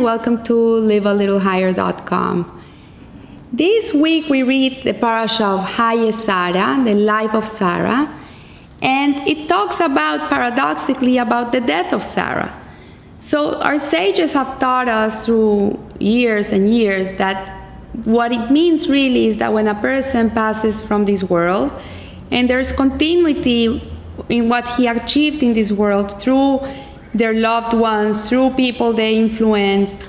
welcome to livealittlehigher.com. This week we read the parasha of Chayei Sarah, the life of Sarah, and it talks about, paradoxically, about the death of Sarah. So our sages have taught us through years and years that what it means really is that when a person passes from this world and there's continuity in what he achieved in this world through their loved ones, through people they influenced,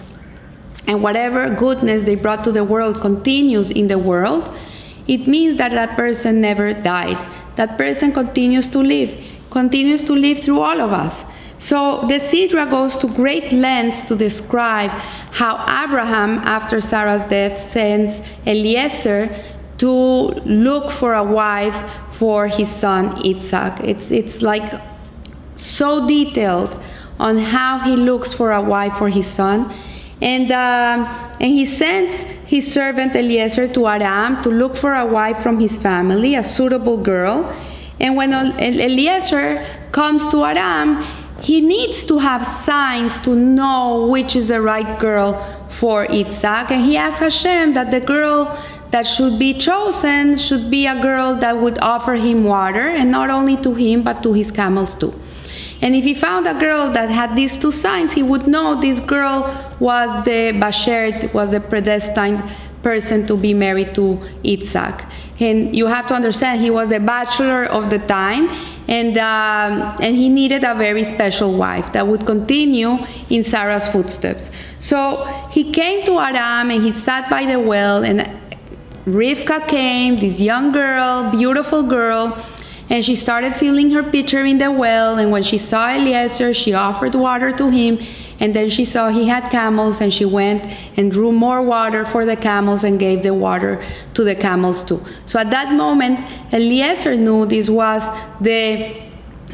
and whatever goodness they brought to the world continues in the world, it means that that person never died. That person continues to live through all of us. So the Sidra goes to great lengths to describe how Abraham, after Sarah's death, sends Eliezer to look for a wife for his son Isaac. It's like so detailed on how he looks for a wife for his son. And he sends his servant Eliezer to Aram to look for a wife from his family, a suitable girl. And when Eliezer comes to Aram, he needs to have signs to know which is the right girl for Isaac. And he asks Hashem that the girl that should be chosen should be a girl that would offer him water, and not only to him, but to his camels too. And if he found a girl that had these two signs, he would know this girl was the Bashert, was a predestined person to be married to Isaac. And you have to understand, he was a bachelor of the time, and he needed a very special wife that would continue in Sarah's footsteps. So he came to Aram and he sat by the well, and Rivka came, this young girl, beautiful girl, and she started filling her pitcher in the well. And when she saw Eliezer, she offered water to him. And then she saw he had camels, and she went and drew more water for the camels and gave the water to the camels too. So at that moment, Eliezer knew this was the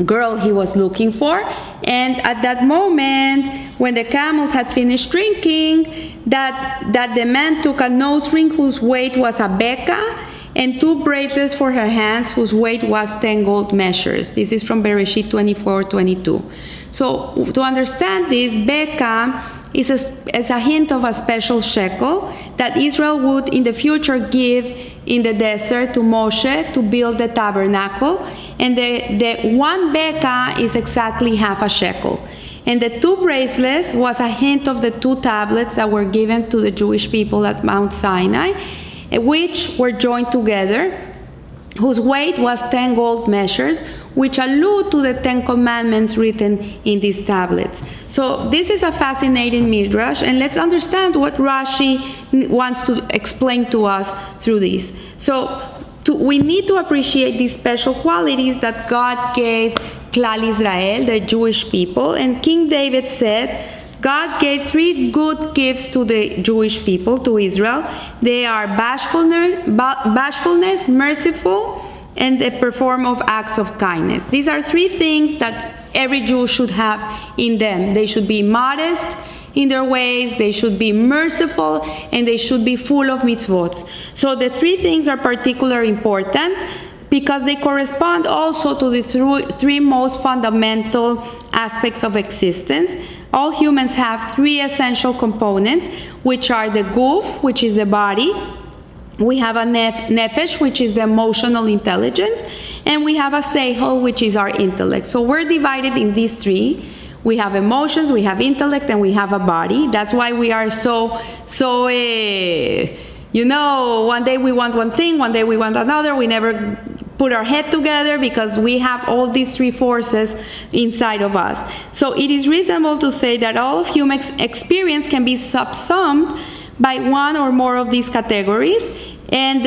girl he was looking for. And at that moment, when the camels had finished drinking, that the man took a nose ring whose weight was a beka, and 2 bracelets for her hands whose weight was 10 gold measures. This is from Bereshit 24:22. So to understand this, beka is a hint of a special shekel that Israel would in the future give in the desert to Moshe to build the tabernacle. And the 1 beka is exactly half a shekel. And the 2 bracelets was a hint of the 2 tablets that were given to the Jewish people at Mount Sinai, which were joined together, whose weight was 10 gold measures, which allude to the 10 commandments written in these tablets. So this is a fascinating midrash, and let's understand what Rashi wants to explain to us through this. So we need to appreciate these special qualities that God gave Klal Israel, the Jewish people. And King David said, God gave 3 good gifts to the Jewish people, to Israel. They are bashfulness, merciful, and the perform of acts of kindness. These are 3 things that every Jew should have in them. They should be modest in their ways, they should be merciful, and they should be full of mitzvot. So the 3 things are particular importance because they correspond also to the 3 most fundamental aspects of existence. All humans have 3 essential components, which are the guf, which is the body. We have a nefesh, which is the emotional intelligence. And we have a seichel, which is our intellect. So we're divided in these 3. We have emotions, we have intellect, and we have a body. That's why we are so one day we want one thing, one day we want another. We never put our head together because we have all these 3 forces inside of us. So it is reasonable to say that all of human experience can be subsumed by one or more of these categories, and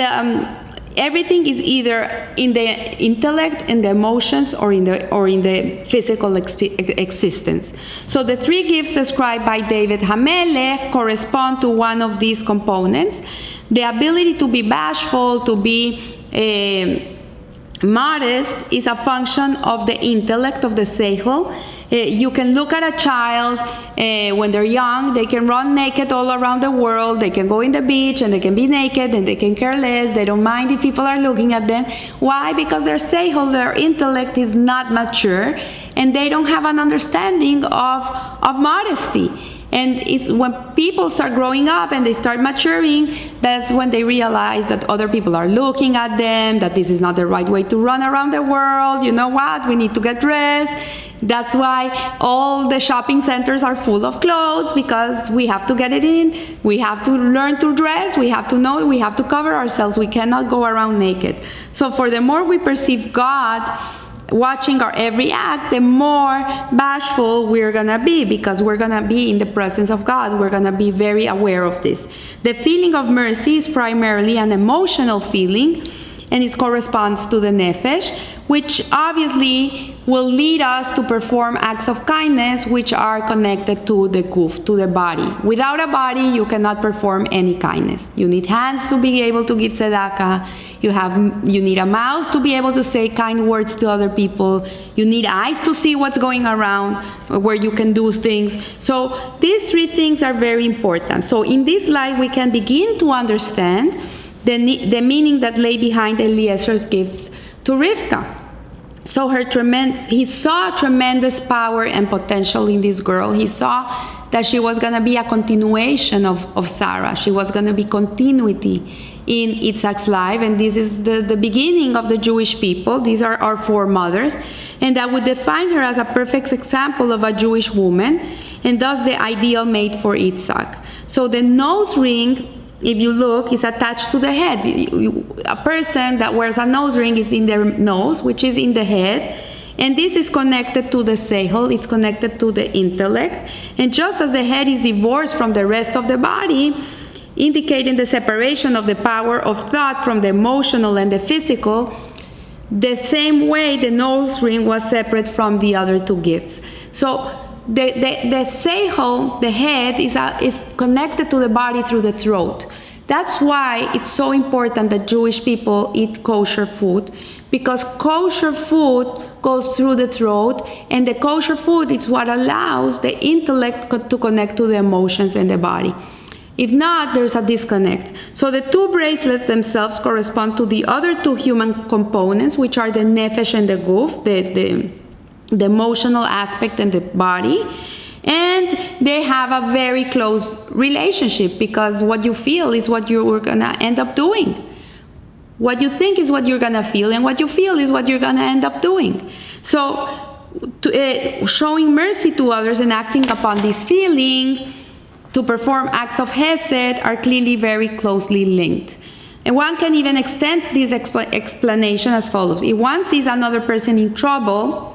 everything is either in the intellect, in the emotions, or in the physical existence. So the 3 gifts described by David HaMelech correspond to one of these components. The ability to be bashful, to be modest, is a function of the intellect, of the seichel. You can look at a child when they're young. They can run naked all around the world. They can go in the beach and they can be naked and they can care less. They don't mind if people are looking at them. Why? Because their seichel, their intellect, is not mature, and they don't have an understanding of modesty. And it's when people start growing up and they start maturing, that's when they realize that other people are looking at them, that this is not the right way to run around the world. You know what? We need to get dressed. That's why all the shopping centers are full of clothes, because we have to get it in. We have to learn to dress. We have to know. We have to cover ourselves. We cannot go around naked. So for the more we perceive God watching our every act, the more bashful we're gonna be, because we're gonna be in the presence of God. We're gonna be very aware of this. The feeling of mercy is primarily an emotional feeling, and it corresponds to the nefesh, which obviously will lead us to perform acts of kindness which are connected to the guf, to the body. Without a body, you cannot perform any kindness. You need hands to be able to give tzedakah. You need a mouth to be able to say kind words to other people. You need eyes to see what's going around, where you can do things. So these three things are very important. So in this light, we can begin to understand the meaning that lay behind Eliezer's gifts to Rivka. So he saw tremendous power and potential in this girl. He saw that she was going to be a continuation of Sarah. She was going to be continuity in Yitzhak's life. And this is the beginning of the Jewish people. These are our foremothers. And that would define her as a perfect example of a Jewish woman, and thus the ideal mate for Yitzhak. So the nose ring, if you look, is attached to the head. A person that wears a nose ring is in their nose, which is in the head. And this is connected to the seichel, it's connected to the intellect. And just as the head is divorced from the rest of the body, indicating the separation of the power of thought from the emotional and the physical, the same way the nose ring was separate from the other two gifts. So the seichel, the head, is connected to the body through the throat. That's why it's so important that Jewish people eat kosher food, because kosher food goes through the throat, and the kosher food is what allows the intellect to connect to the emotions and the body. If not, there's a disconnect. So the two bracelets themselves correspond to the other two human components, which are the nefesh and the guf, the emotional aspect and the body. And they have a very close relationship, because what you feel is what you're going to end up doing. What you think is what you're going to feel, and what you feel is what you're going to end up doing. So showing mercy to others and acting upon this feeling to perform acts of hesed are clearly very closely linked. And one can even extend this explanation as follows. If one sees another person in trouble,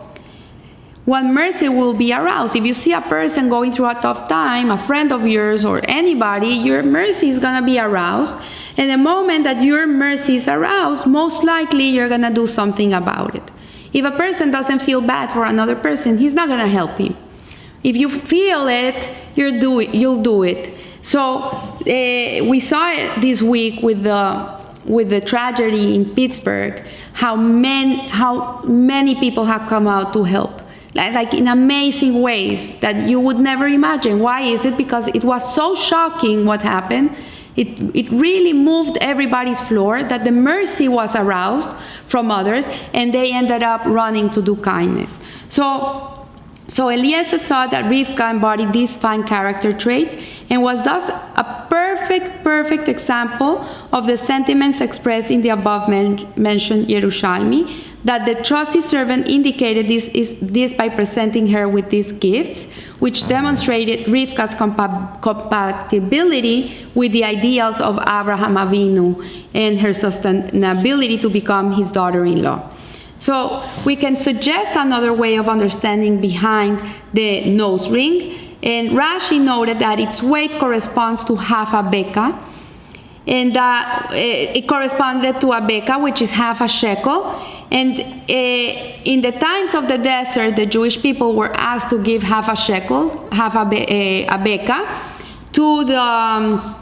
one mercy will be aroused. If you see a person going through a tough time, a friend of yours or anybody, your mercy is going to be aroused. And the moment that your mercy is aroused, most likely you're going to do something about it. If a person doesn't feel bad for another person, he's not going to help him. If you feel it, you'll do it. So we saw it this week with the tragedy in Pittsburgh, how many people have come out to help. Like in amazing ways that you would never imagine. Why is it? Because it was so shocking what happened. It really moved everybody's floor, that the mercy was aroused from others, and they ended up running to do kindness. So Eliezer saw that Rivka embodied these fine character traits, and was thus a perfect example of the sentiments expressed in the above mentioned Yerushalmi, that the trusty servant indicated this by presenting her with these gifts, which demonstrated Rivka's compatibility with the ideals of Abraham Avinu and her sustainability to become his daughter-in-law. So we can suggest another way of understanding behind the nose ring. And Rashi noted that its weight corresponds to half a beka. And it corresponded to a beka, which is half a shekel. And in the times of the desert, the Jewish people were asked to give half a shekel, half a beka, to the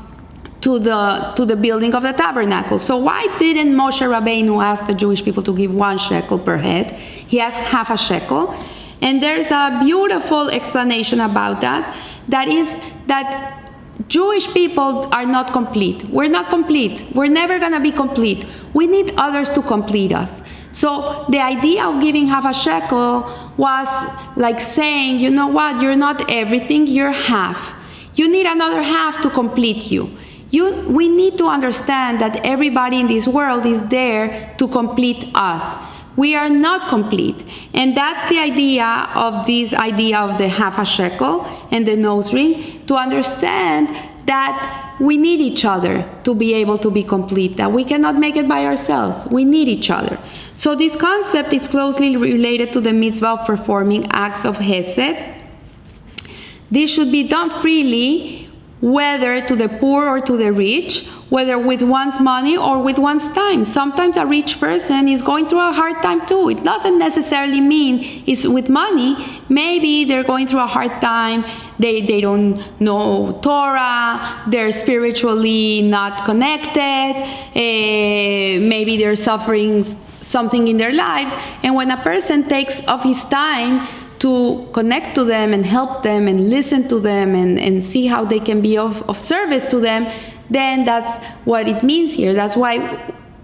building of the tabernacle. So why didn't Moshe Rabbeinu ask the Jewish people to give 1 shekel per head? He asked half a shekel. And there's a beautiful explanation about that. That is that Jewish people are not complete. We're not complete. We're never going to be complete. We need others to complete us. So the idea of giving half a shekel was like saying, you know what, you're not everything, you're half. You need another half to complete you. We need to understand that everybody in this world is there to complete us. We are not complete. And that's the idea of the half a shekel and the nose ring, to understand that we need each other to be able to be complete, that we cannot make it by ourselves. We need each other. So this concept is closely related to the mitzvah of performing acts of hesed. This should be done freely, whether to the poor or to the rich, whether with one's money or with one's time. Sometimes a rich person is going through a hard time too. It doesn't necessarily mean it's with money. Maybe they're going through a hard time. They don't know Torah. They're spiritually not connected. Maybe they're suffering something in their lives. And when a person takes of his time to connect to them and help them and listen to them and see how they can be of service to them, then that's what it means here. That's why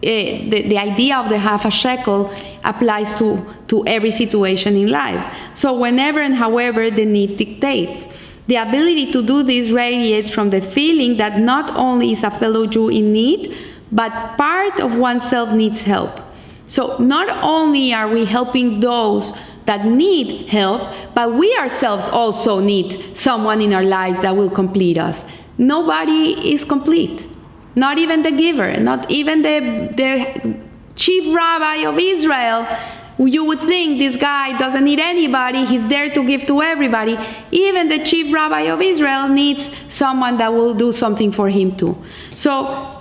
the idea of the half a shekel applies to every situation in life. So whenever and however the need dictates. The ability to do this radiates from the feeling that not only is a fellow Jew in need, but part of oneself needs help. So not only are we helping those that need help, but we ourselves also need someone in our lives that will complete us. Nobody is complete. Not even the giver, not even the chief rabbi of Israel. You would think this guy doesn't need anybody, he's there to give to everybody. Even the chief rabbi of Israel needs someone that will do something for him too. So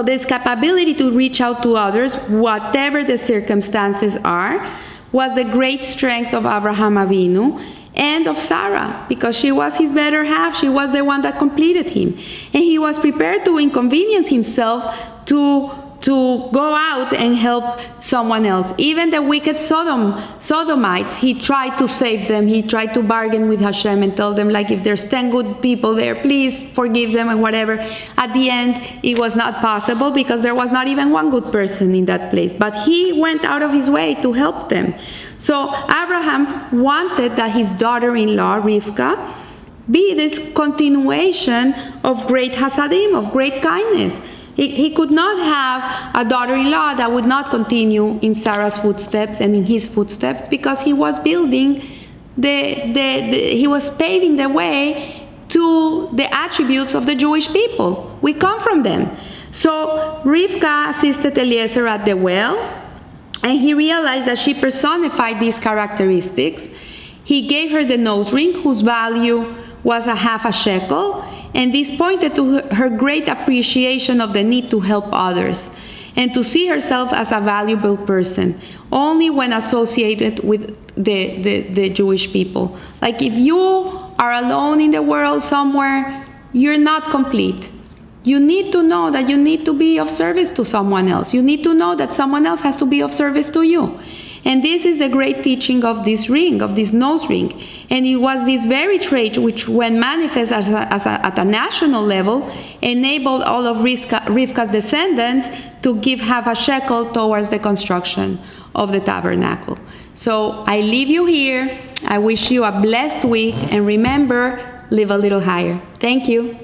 this capability to reach out to others, whatever the circumstances are, was the great strength of Abraham Avinu and of Sarah, because she was his better half. She was the one that completed him. And he was prepared to inconvenience himself to go out and help someone else. Even the wicked Sodomites, he tried to save them. He tried to bargain with Hashem and tell them, like, if there's 10 good people there, please forgive them and whatever. At the end, it was not possible because there was not even one good person in that place. But he went out of his way to help them. So Abraham wanted that his daughter-in-law, Rivka, be this continuation of great hasadim, of great kindness. He could not have a daughter-in-law that would not continue in Sarah's footsteps and in his footsteps, because he was building he was paving the way to the attributes of the Jewish people. We come from them. So Rivka assisted Eliezer at the well, and he realized that she personified these characteristics. He gave her the nose ring, whose value was a half a shekel, and this pointed to her great appreciation of the need to help others and to see herself as a valuable person, only when associated with the Jewish people. Like, if you are alone in the world somewhere, you're not complete. You need to know that you need to be of service to someone else. You need to know that someone else has to be of service to you. And this is the great teaching of this ring, of this nose ring. And it was this very trait which, when manifest at a national level, enabled all of Rivka's descendants to give half a shekel towards the construction of the tabernacle. So I leave you here. I wish you a blessed week. And remember, live a little higher. Thank you.